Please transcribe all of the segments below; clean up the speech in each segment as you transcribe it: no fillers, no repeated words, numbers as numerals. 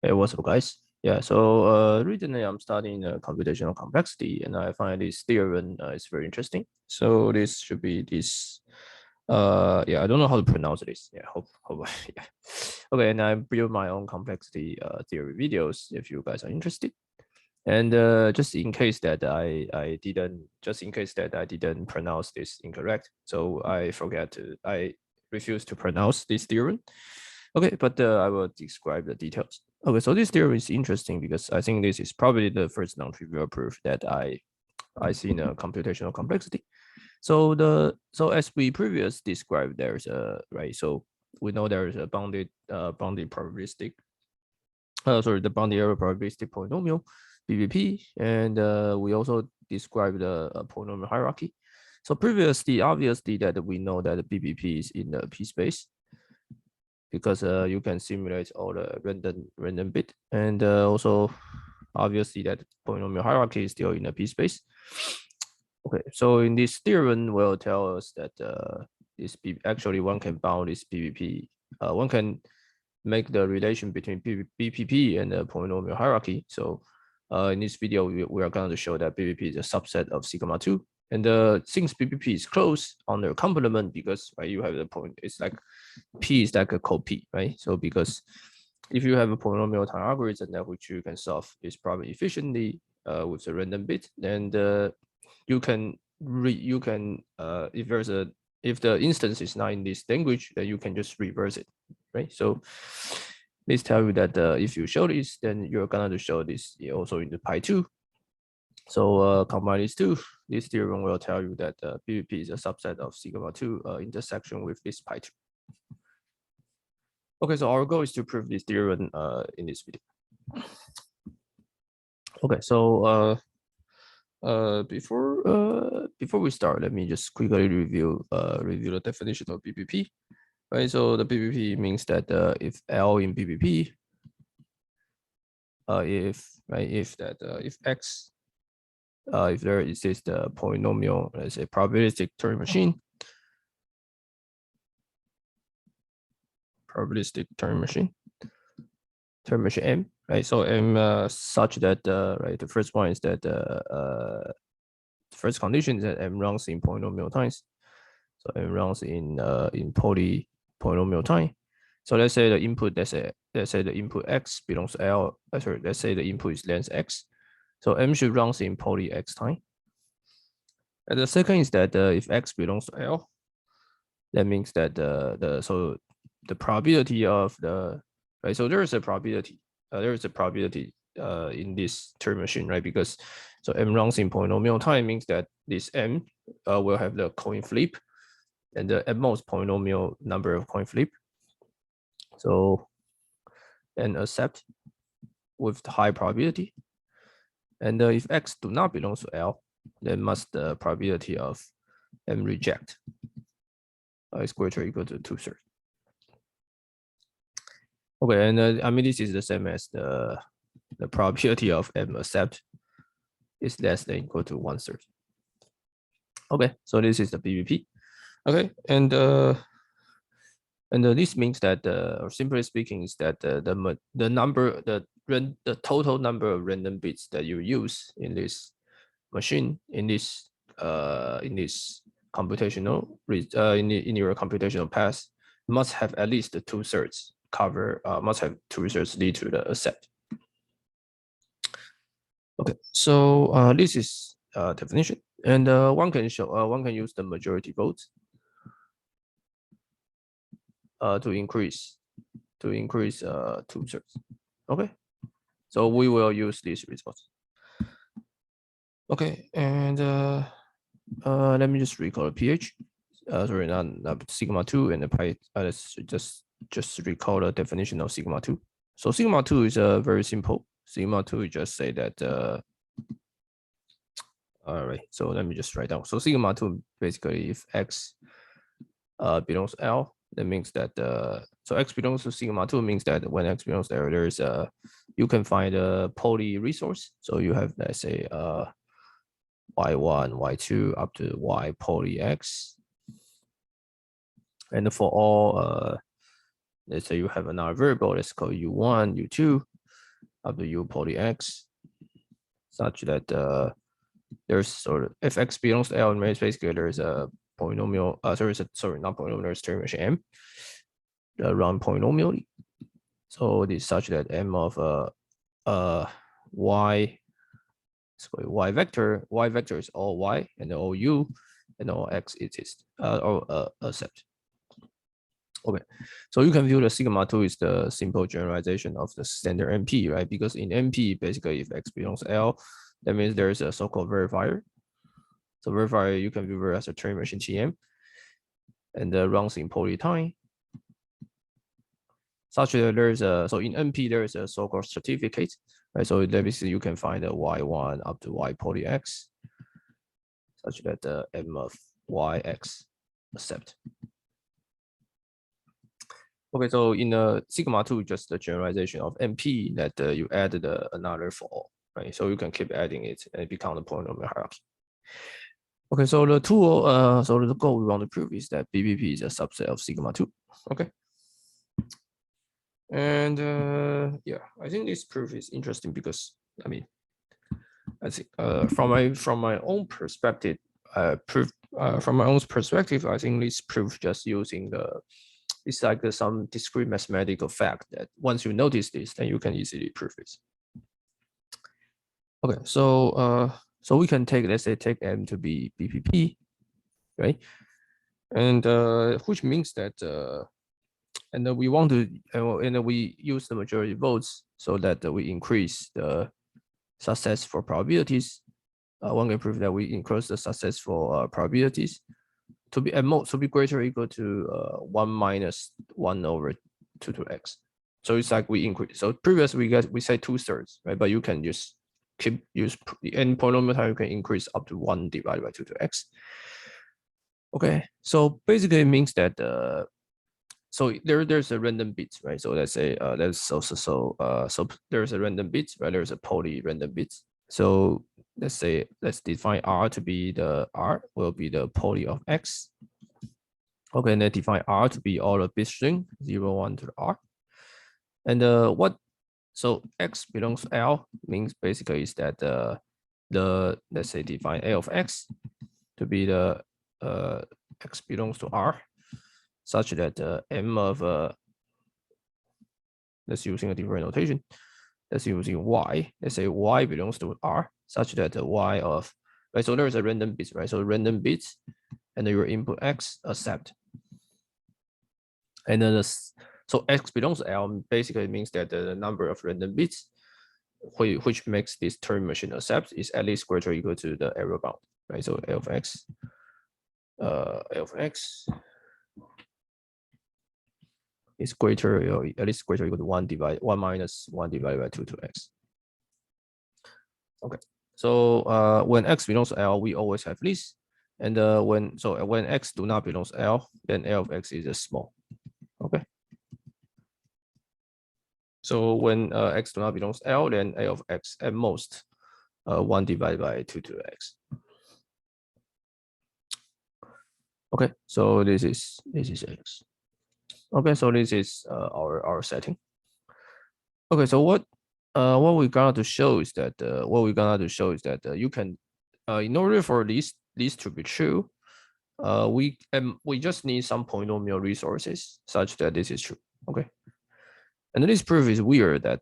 Hey, what's up, guys? Yeah, so recently I'm studying computational complexity, and I find this theorem is very interesting. So this should be this. Yeah, I don't know how to pronounce this. Yeah, hope yeah. Okay, and I build my own complexity theory videos if you guys are interested. And just in case that I didn't pronounce this incorrect, so I refuse to pronounce this theorem. Okay, but I will describe the details. Okay, so this theorem is interesting because I think this is probably the first non-trivial proof that I see in a computational complexity. So as we previously described, there's a right. So we know there is a bounded probabilistic. The bounded area probabilistic polynomial BBP, and we also described the polynomial hierarchy. So previously, obviously that we know that the BBP is in the P space, because you can simulate all the random bit, and also obviously that polynomial hierarchy is still in the P space. Okay, so in this theorem will tell us that actually one can bound this BBP. One can make the relation between BPP and the polynomial hierarchy. So in this video, we are going to show that BPP is a subset of sigma 2. And since BPP is closed on the complement, because right, you have the point, it's like P is like a co-P, right? So because if you have a polynomial time algorithm that which you can solve this problem efficiently with a random bit, then you can if the instance is not in this language, then you can just reverse it, right? So this tell you that if you show this, then you're gonna show this also in the Pi2. So combine these two, this theorem will tell you that BBP is a subset of sigma 2 intersection with this Pi2. Okay, so our goal is to prove this theorem in this video. Okay, so before we start, let me just quickly review the definition of BBP. Right, so the BBP means that if L in BBP, if X, if there exists the polynomial, let's say probabilistic Turing machine, Turing machine M, right? So M such that right, the first one is that the first condition is that M runs in polynomial times. So M runs in polynomial time. So let's say the input, let's say the input X belongs to L. Sorry, let's say the input is length X. So M should runs in poly X time. And the second is that if X belongs to L, that means that the probability of the right. So there is a probability. In this Turing machine, right? Because so M runs in polynomial time means that this M will have the coin flip, and the at most polynomial number of coin flip. So and accept with the high probability. And if X do not belong to L, then must the probability of M reject is greater or equal to 2/3. Okay, and I mean this is the same as the probability of M accept is less than or equal to 1/3. Okay, so this is the BBP. Okay, and this means that, or simply speaking, is that the total number of random bits that you use in this machine, in computational in your computational path, must have at least 2/3 cover. Must have 2/3 lead to the accept. Okay, so this is definition, and one can use the majority votes to increase 2/3. Okay, so we will use these results. Okay, and let me just recall the pH. Sorry, not sigma 2 and the pi. Let's just recall the definition of sigma 2. So sigma 2 is very simple. Sigma 2 is just say that all right, so let me just write down. So sigma 2 basically if X belongs to L, that means that so X belongs to sigma 2 means that when X belongs there, there's you can find a poly resource. So you have, let's say y1, y2 up to y poly X. And for all let's say you have another variable, let's call u1, u2. up to u poly x, such that there's sort of if x belongs to L, and basically there's a polynomial. Sorry, not polynomial. There's term machine m around polynomial. So it is such that m of y, y vector is all y and all u and all x exist or accept. Okay, so you can view the sigma 2 is the simple generalization of the standard NP, right? Because in NP, basically, if x belongs to L, that means there's a so-called verifier. So verifier you can view as a Turing machine TM, and runs in poly time. Such that there's a so in NP there is a so-called certificate, right? So basically you can find a y1 up to y poly x, such that the m of yx accept. Okay, so in sigma 2, just the generalization of NP that you added another for all, right? So you can keep adding it and it becomes the polynomial hierarchy. Okay, so the tool, so the goal we want to prove is that BBP is a subset of sigma 2. Okay. And yeah, I think this proof is interesting because I mean, I think from my own perspective, I think this proof just using it's like some discrete mathematical fact that once you notice this, then you can easily prove it. Okay, so so we can take, let's say, take M to be BPP, right? And which means that and then we want to and then we use the majority votes so that we increase the successful probabilities. One can prove that we increase the successful probabilities to be at most to be greater or equal to 1 minus 1 over 2x. So it's like we increase. So previously we say 2/3, right? But you can just use the n polynomial time, you can increase up to 1 divided by 2x. Okay, so basically it means that so there's a random bit, right? So let's say so there's a random bit, right? There's a poly random bit. So let's say let's define R to be the R will be the poly of X. Okay, and then define R to be all the bit string 0, 1 to the R. And what so X belongs to L means basically is that the let's say define A of X to be the X belongs to R, such that M of let's using a different notation. Let's using Y. Let's say Y belongs to R, such that the Y of right. So there's a random bit, right? So random bits, and then your input X accept. And then so X belongs to L basically means that the number of random bits which makes this Turing machine accept is at least greater or equal to the error bound, right? So L of X is greater or at least greater or equal to 1 minus 1 divided by 2x. Okay, so when X belongs to L, we always have this, and when X do not belong to L, then L of X is a small. Okay. So when X do not belong to L, then A of X at most 1 divided by 2x. Okay, so this is X. Okay, so this is our setting. Okay, so what we're gonna show is that you can in order for these to be true, we just need some polynomial resources such that this is true. Okay, and this proof is weird that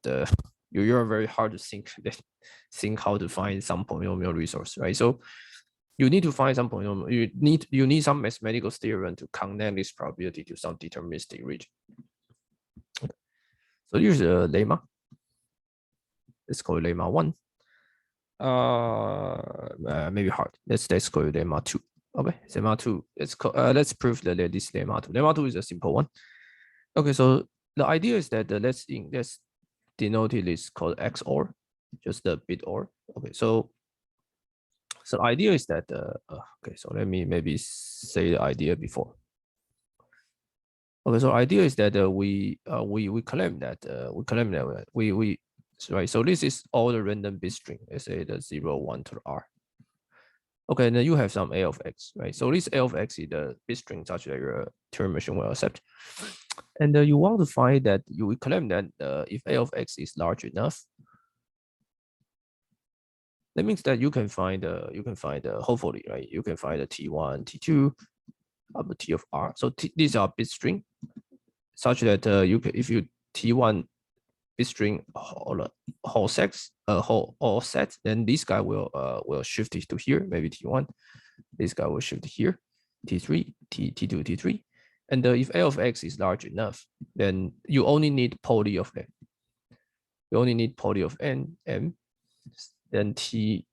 you're very hard to think how to find some polynomial resource, right? So you need to find some polynomial. You need some mathematical theorem to connect this probability to some deterministic region. Okay. So here's a lemma. Let's call it lemma 1. Maybe hard. Let's call it lemma 2. Okay, lemma 2. Let's prove that this lemma 2. Lemma 2 is a simple one. Okay, so the idea is that let's denote this called XOR, just the bit OR. Okay, so the idea is that okay, so let me maybe say the idea before. Okay, so idea is that we claim that we right. So this is all the random bit string. Let's say the 0, 1 to the R. Okay, and then you have some A of X, right? So this A of X is the bit string such that your Turing machine will accept. And you want to find that you claim that if A of X is large enough, That means that you can find hopefully, right? You can find the T1, T2 up to T of R. So these are bit string, such that you can, if you T1 bit string whole set, then this guy will shift it to here, maybe T1. This guy will shift here, T3, T2, T3. And if A of X is large enough, then you only need poly of N. You only need poly of N, M, then Ti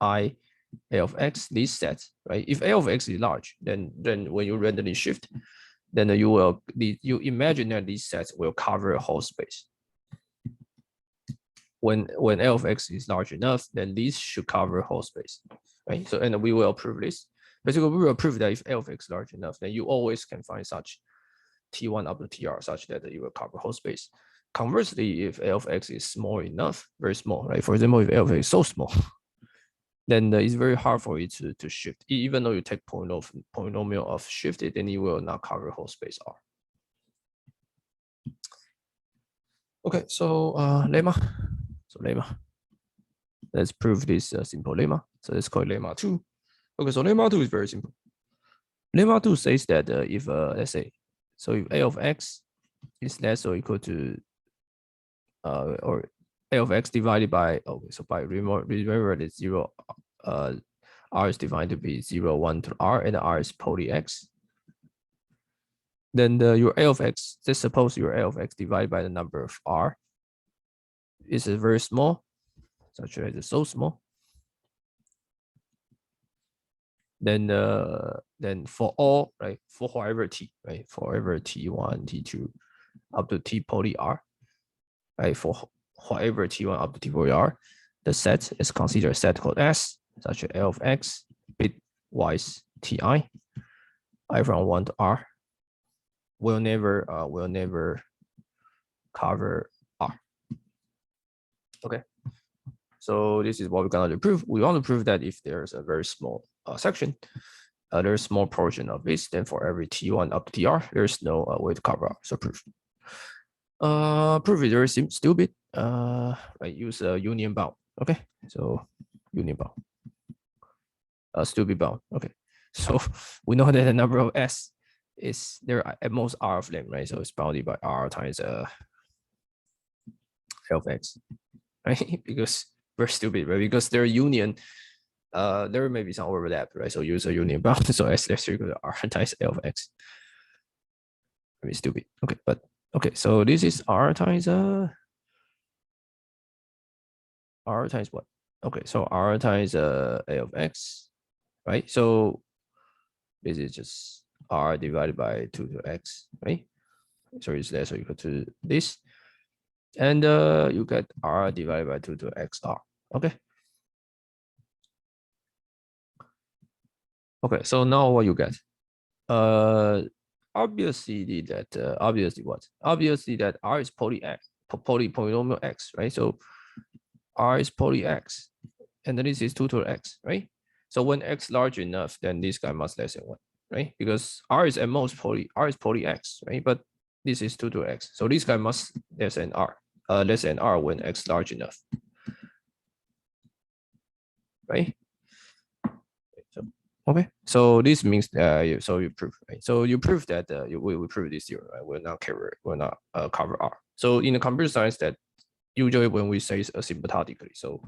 A of X, this set, right? If A of X is large, then when you randomly shift, then you imagine that these sets will cover a whole space. When A of X is large enough, then these should cover a whole space, right? So, and we will prove this. Basically, we will prove that if A of X is large enough, then you always can find such T1 up to TR such that you will cover whole space. Conversely, if A of X is small enough, very small, right? For example, if A of X is so small, then it's very hard for it to shift. Even though you take polynomial of shifted, then it will not cover whole space R. Okay, so lemma. So lemma. Let's prove this simple lemma. So let's call it lemma 2. Okay, so lemma 2 is very simple. Lemma 2 says that if let's say, so if A of X is less or equal to or A of X divided by, okay, so by remember that 0 R is defined to be 0, 1 to R, and R is poly X. Then your A of X, let's suppose your A of X divided by the number of R is very small, such that it's so small. Then for all, right, for however T, right, forever T1, T2 up to T poly R, right, for however T1 up to T poly R, the set is considered a set called S, such as A of X bitwise Ti, I from 1 to R, will never cover R. Okay, so this is what we're gonna prove. We want to prove that if there's a very small section, there's a small portion of this, then for every T1 up to TR, there's no way to cover R. So proof. Proof is very stupid. I use a union bound. Okay, so union bound. Stupid bound. Okay, so we know that the number of S is there at most R of them, right? So it's bounded by R times L of X, right? Because we're stupid, right? Because their union, there may be some overlap, right? So use a union bound. So S less equal to R times L of X. I mean, stupid. Okay, but okay, so this is R times R times what? Okay, so R times A of X, right? So this is just R divided by 2 to X, right? So it's less or equal to this. And you get R divided by 2 to XR. Okay. Okay, so now what you get? Obviously that obviously that R is polynomial X, right? So R is poly X, and then this is 2 to X, right? So when X large enough, then this guy must less than 1, right? Because R is at most poly X, right? But this is 2 to X, so this guy must less than R when X large enough, right? So, okay, so this means so you prove, right? So you prove that we prove this theorem, right? Will not cover R. So in the computer science, that usually when we say asymptotically, so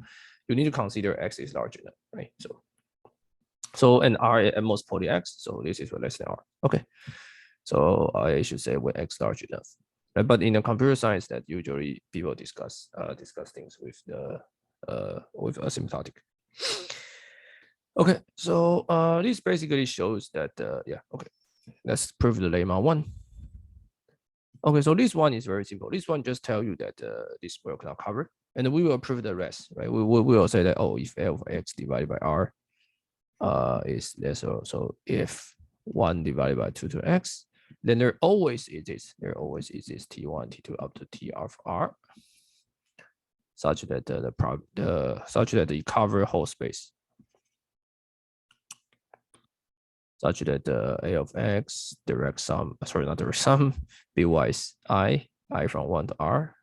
you need to consider X is large enough, right? So and R at most poly X, so this is less than R. Okay, so I should say when X large enough. Right? But in the computer science, that usually people discuss things with the with asymptotic. Okay, so this basically shows that yeah. Okay, let's prove the lemma 1. Okay, so this one is very simple. This one just tell you that this will not cover, and we will prove the rest, right? We will say that, oh, if L of X divided by R is less, so if 1 divided by 2 to X, then there always exists T1, T2 up to T of R, such that such that you cover whole space, such that A of X direct sum, sorry, not direct sum, bitwise I from 1 to R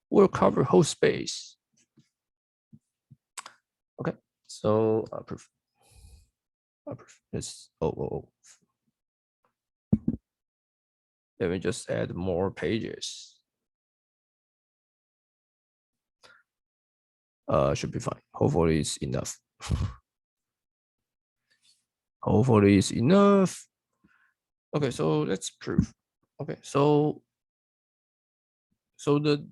will cover whole space. Okay, so proof. Proof. It's Let me just add more pages. Should be fine. Hopefully it's enough. Hopefully it's enough. Okay, so let's prove. Okay, so the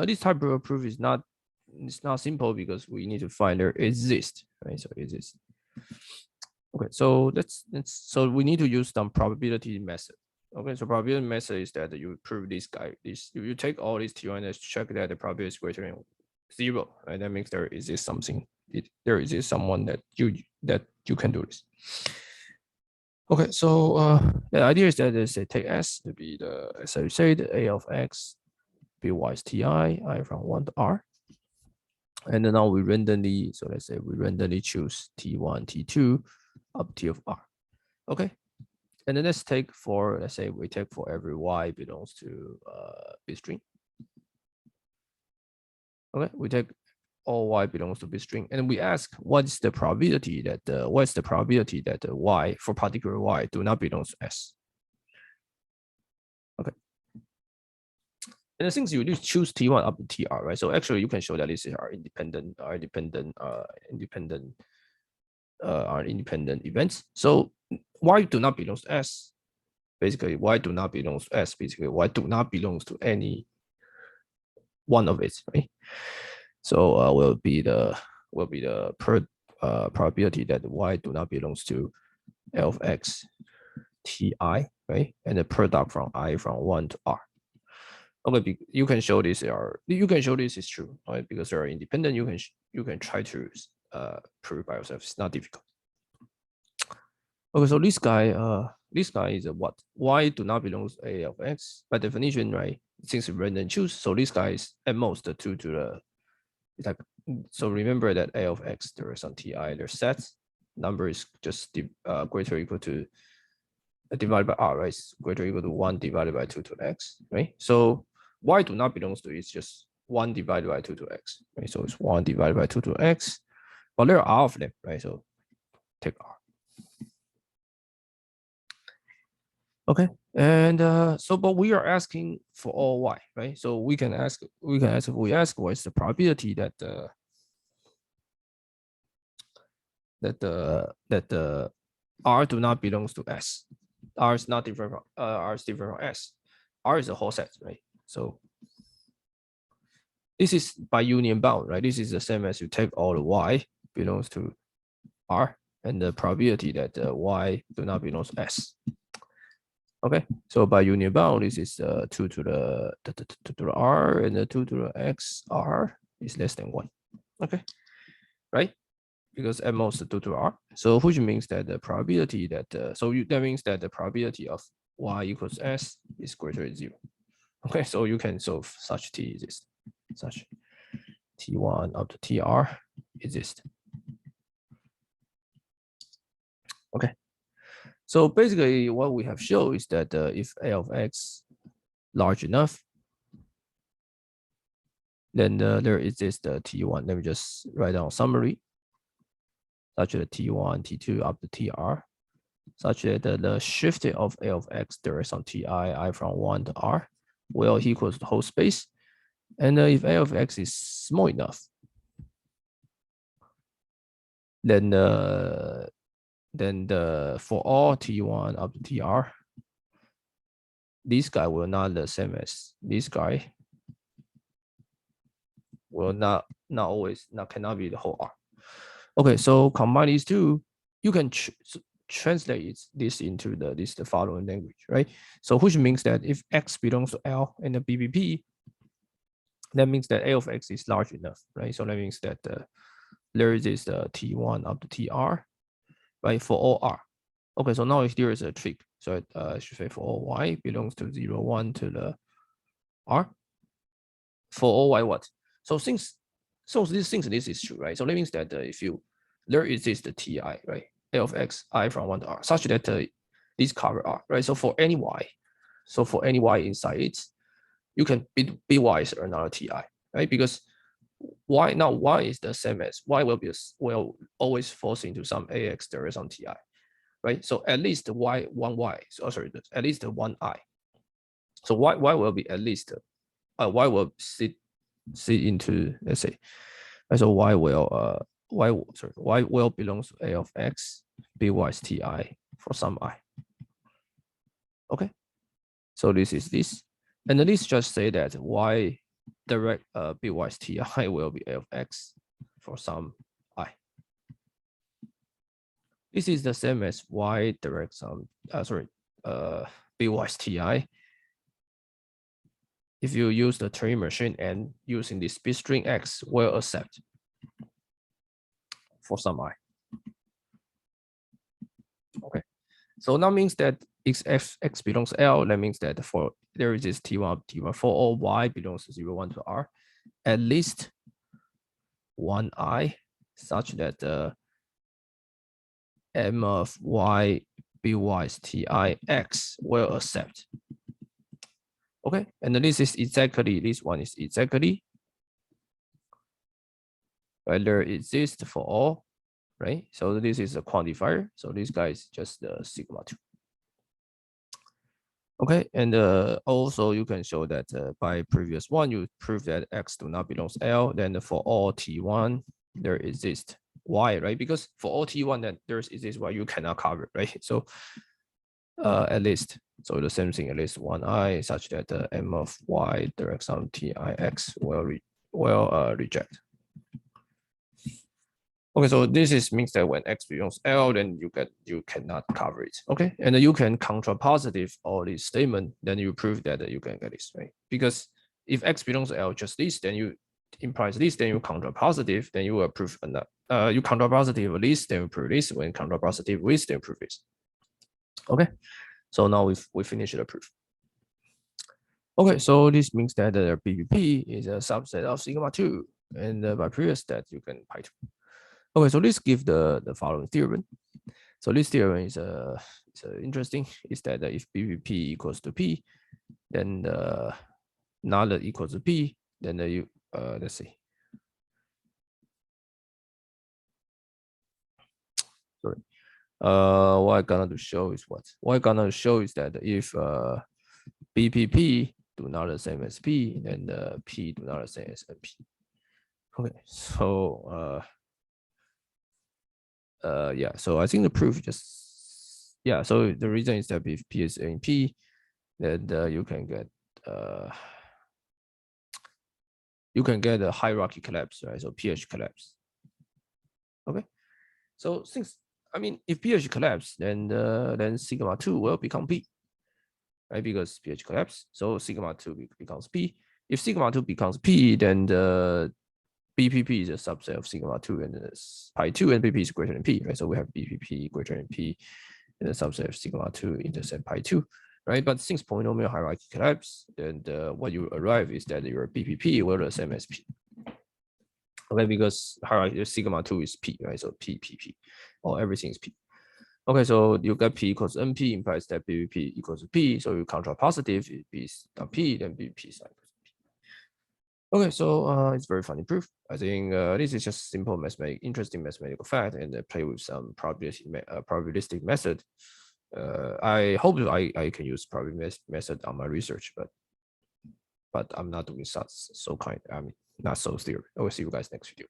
this type of proof is not, it's not simple because we need to find there exist, right? So exist. Okay, so so we need to use some probability method. Okay, so probability method is that you prove this guy. This if you take all these T1 and check that the probability is greater than 0, right? That means there exists something. There exists someone that you can do this. Okay, so the idea is that they say take S to be the, as I said, A of X, by is Ti, I from 1 to R. And then now we randomly, so let's say we randomly choose T1, T2 up T of R. Okay. And then let's take for, let's say we take for every Y belongs to B string. Okay, we take all Y belongs to B string, and we ask what's the probability that the Y for particular Y do not belong to S. Okay. And then since you just choose T1 up to TR, right? So actually you can show that this is our independent events. So Y do not belong to S. Basically, Y do not belong to S. Basically, Y do not belong to any one of it, right? So will be the probability that Y do not belongs to L of X Ti, right? And the product from I from 1 to R. Okay, you can show this is true, right? Because they are independent. You can try to prove by yourself. It's not difficult. Okay, so this guy is a what? Y do not belong to A of X by definition, right? Since random choose, so this guy is at most the 2 to the, it's like, so remember that A of X there is some Ti, their sets number is just greater or equal to divided by R, right? It's greater or equal to 1 divided by 2 to X, right? So Y do not belongs to, it's just 1 divided by 2 to X, right? So it's 1 divided by 2 to X, but there are R of them, right? So take R. Okay, and so but we are asking for all Y, right? So we ask what is the probability that the R do not belongs to S. R is not different from R is different from S. R is a whole set, right? So this is by union bound, right? This is the same as you take all the Y belongs to R and the probability that the Y do not belong to S. Okay, so by union bound, this is 2 to the R and the 2 to the X R is less than 1. Okay, right? Because at most 2 to R. So which means that the probability that that means that the probability of Y equals S is greater than 0. Okay, so you can solve such T exist, such T1 up to TR exist. Okay, so basically what we have shown is that if A of X large enough, then there exists the T1. Let me just write down summary, such that T1, T2 up to TR, such that the shifting of A of X there is on Ti, I from 1 to R, will equals the whole space. And if A of X is small enough, then for all T1 up to TR, this guy will not the same as this guy, will not cannot be the whole R. Okay, so combine these two, you can translate this into the following language, right? So which means that if X belongs to L and the BBP, that means that A of X is large enough, right? So that means that there is this T1 up to TR, right, for all R. Okay, so now if there is a trick, so I should say for all Y belongs to 0, 1 to the R, for all Y what? So this is true, right? So that means that if there exists the Ti, right, A of X, I from 1 to R, such that these cover R, right? So for any Y, inside it, you can be Y is another Ti, right? Because y now y is the same as y will always falls into some ax there is on ti, right? So at least y, so sorry, at least one I. So y will be at least y will sit into, let's say, so y will belongs to a of x, by is ti for some I. Okay, so this is this, and let's just say that y direct by is ti will be a of x for some I. This is the same as y direct some by is ti. If you use the Turing machine and using this bit string x will accept for some I. Okay, so that means that if x belongs to L, that means that for there is this T1, for all y belongs to 0, 1 to R, at least one I such that M of y by is Ti x will accept. Okay, and this is exactly, this one is exactly whether it exists for all, right? So this is a quantifier. So this guy is just the sigma 2. Okay, and also you can show that by previous one, you prove that x do not belong to L. Then for all T1, there exists y, right? Because for all T1, then there exists y, you cannot cover, right? So at least, so the same thing, at least one I such that the M of y direct sum Tix will reject. Okay, so this is means that when x belongs L, then you cannot cover it. Okay, and then you can contrapositive all this statement, then you prove that you can get this, right? Because if x belongs to L just this, then you implies this, then you contrapositive, then you will prove another. You contrapositive this, then you prove this. When contrapositive with, then you prove this. Okay, so now we finish the proof. Okay, so this means that the BPP is a subset of sigma 2, and by previous that you can pi 2. Okay, so let's give the following theorem. So this theorem is interesting. Is that if BPP equals to P, then null equals to P, then you let's see. Sorry. What I'm gonna show is what? What I'm gonna show is that if BPP do not the same as P, then P do not the same as NP. Okay, so yeah, so I think the proof just, yeah, so the reason is that if P is NP, then you can get a hierarchy collapse, right? So PH collapse. Okay, so since, I mean, if PH collapse, then sigma 2 will become P, right? Because PH collapse, so sigma 2 becomes P. If sigma 2 becomes P, then the BPP is a subset of sigma 2 and pi 2, and BP is greater than P, right? So we have BPP greater than P and a subset of sigma 2 intercept pi 2, right? But since polynomial hierarchy collapse, then what you arrive is that your BPP will the same as P. Okay, because hierarchy sigma 2 is P, right? So P, or everything is P. Okay, so you get P equals NP implies that BPP equals to P. So you contrapositive, if P is not P, then BPP is not equal to P. Okay, so it's very funny proof. I think this is just simple interesting mathematical fact, and play with some probabilistic method. I hope I can use probabilistic method on my research, but I'm not doing so kind. I mean, not so theory. I will see you guys next video.